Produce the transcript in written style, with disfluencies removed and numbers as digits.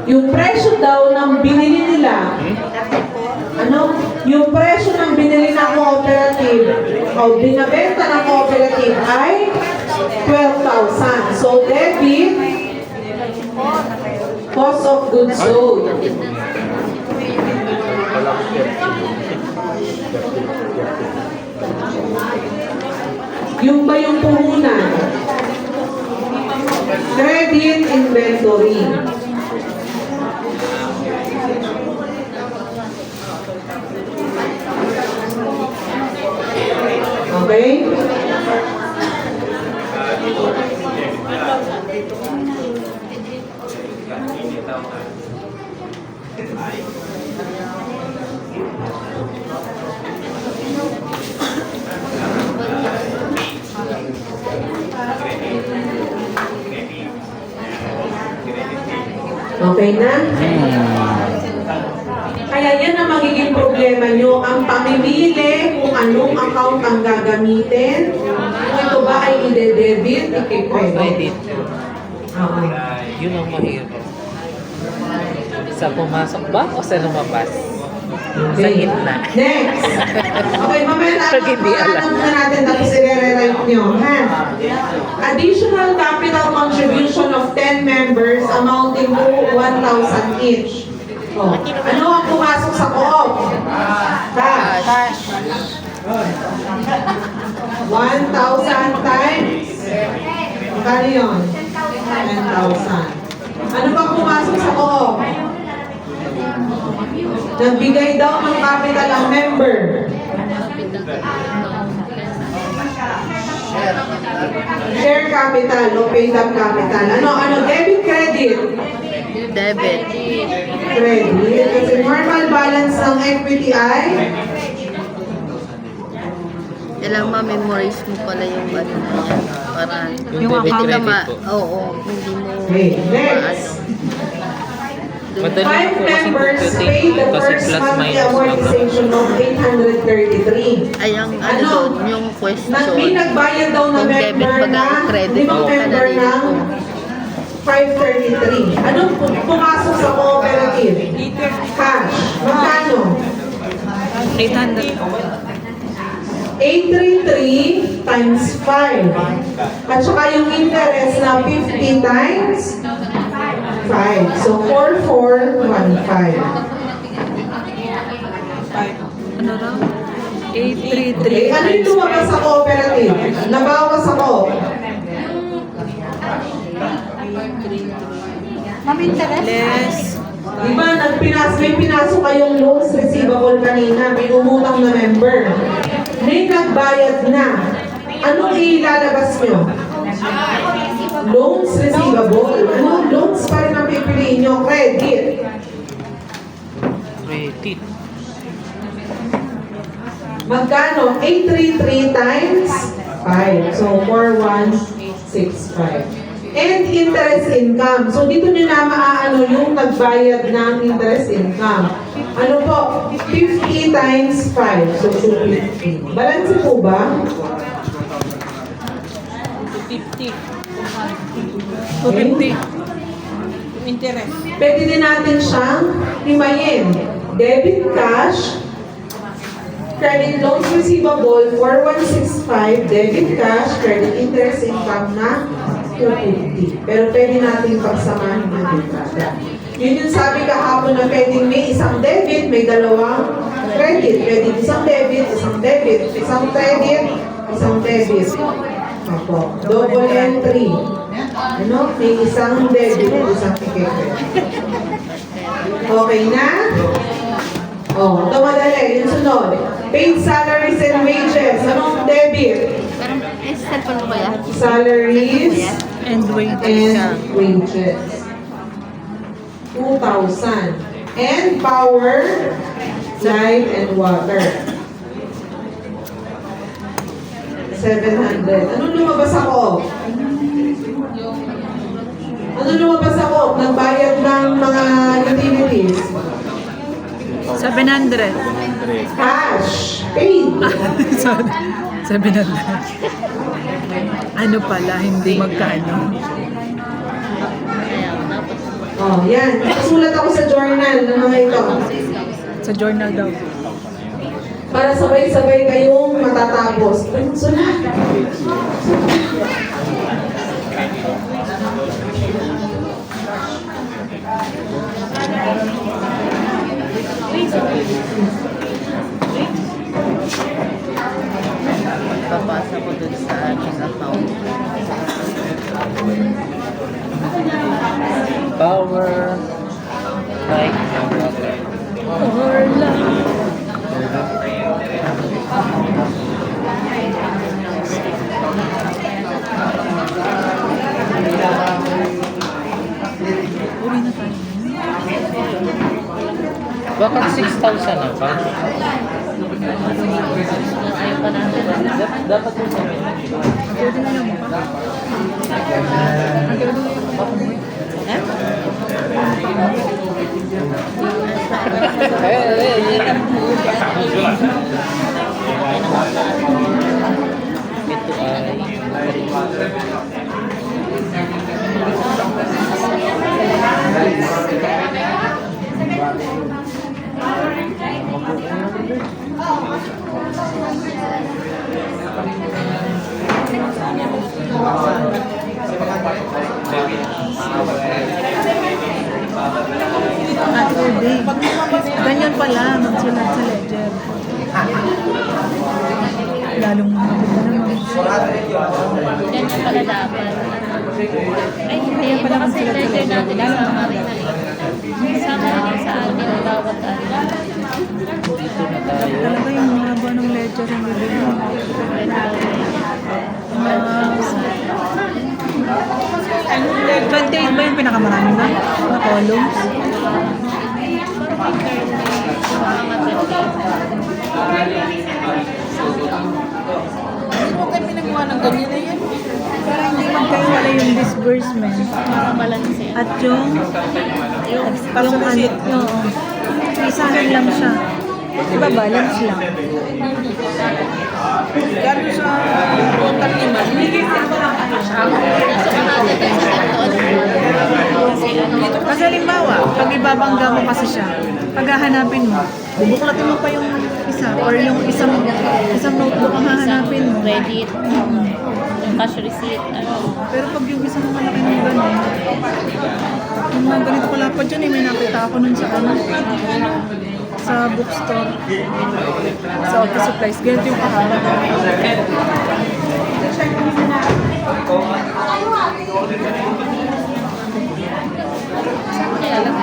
Yung presyo daw ng binili nila, yung presyo ng binili ng cooperative o binabenta ng cooperative ay 12,000. So, debit, cost of goods sold. Yung ba yung puhunan? Credit inventory. Okay? Okay na? Kaya yan ang magiging problema nyo, ang pamimili kung anong account ang gagamitin. Kung ito ba ay ide-debit, i-credit. Yun ang mahirap. Sa pumasok ba o sa lumabas? Sa gitna. Next. Okay, mamaya na Hindi alam. muna natin tapos i-re-write nyo. Ha? Additional capital contribution of 10 members amounting to 1,000 each. Oh. Ano ang pumasok sa co-op? Cash. 1,000 times? Magkano yun? 10,000. Ano pang pumasok sa co-op? Nagbigay daw ng capital ang member. Share capital o paid up capital. Ano? Debit, credit? Debit. Credit. Kasi normal balance ng equity ay? Kailangan ma-memorize mo pala yung ano na yan. Para Yung debit hindi ka credit po. Oo, hindi mo Okay, next. Madali 5 po kasi members computing paid the kasi first plus monthly minus lang. amortization of 833. Ay, ang ano doon, yung question. May nagbayad daw na Kung debit member pag na, ang credit, limang oo, member kanalin ng ko. 533. Anong pumasok sa cooperative? Cash. Magkano? 800. 833 times 5. At saka yung interest na 50 times 5. So, 4415. Ano raw? 833 Okay, ano yung lumabas sa cooperative? Nabawas sa co-op. less. Diba, may pinasok kayong loans receivable kanina, may umutang na member. May nagbayad na. Anong ilalabas nyo? Loans receivable. Ano? Loans pa rin ang pipiliin nyo. Credit. Credit. Magkano? 833 times 5. So, 4165. And interest income. So, dito nyo na maaano yung nagbayad ng interest income. Ano po? 50 times 5. So, 250. Balance po ba? 250. Okay. Interest. Pwede din natin siyang himayin. Debit cash, credit loans receivable, 4165, debit cash, credit interest income na 250. Pero pwede natin pagsamahin ng entrada. Yun yung sabi kahapon na pwedeng may isang debit, may dalawang credit. Pwede isang debit, isang debit, isang credit, isang debit. Opo. Double entry. Ano? May isang debit, isang ticket. Okay na? Oh, ito madali. Yung sunod. Paid salaries and wages. Anong debit? Pero, cellphone mo kaya? Salaries And wait. and wages. 2,000. And power, light, and water. 700. Anong lumabas ako? Ano lumabas ako? Nagbayad ng mga utilities. 700. Cash. Paid. Sorry. 700. Ano pala, hindi magkano. Kaya, dapat Oh, yan. Sulat ako sa journal ng mga ito. Sa journal daw. Para sabay-sabay kayong matatapos. Sulat. papasa ko dun sa aking account. Power. Like. Or lang. Uli na tayo. Bakit 6,000 na ba? Ayaw pa natin. Dapat yung sabi. Pwede na lang ba? Ito ay At pwede. Ganyan pala, magsulat sa ledger. Lalong maganda naman. Ganyan pala dapat. Ay, Kaya pala kasi magsulat sa ledger ledger. natin kasama rin na kasama rin sa atin ang bawat ano. dito na tayo. Talaga yung haba ng ledger ang bibigyan. Ano, 28 ba yung pinakamarami ba? Na columns? Hindi mo kayo pinagawa ng ganyan na yan. Para hindi magkaiwala yung disbursement. Balanse. At yung ano, oo. Isahan lang siya. Diba balance lang? Gano'n sa total naman. Kasi halimbawa, pag ibabangga mo kasi siya, paghahanapin mo, bubuklatin mo pa yung isa or yung isang notebook ang hahanapin mo. Credit, yung cash receipt, ano. Pero pag yung isang malaki ng gano'n, yung mga ganito pala pa dyan may nakita ako nun sa ano, sa bookstore, sa office supplies, ganito yung kahaba. Kaya lang.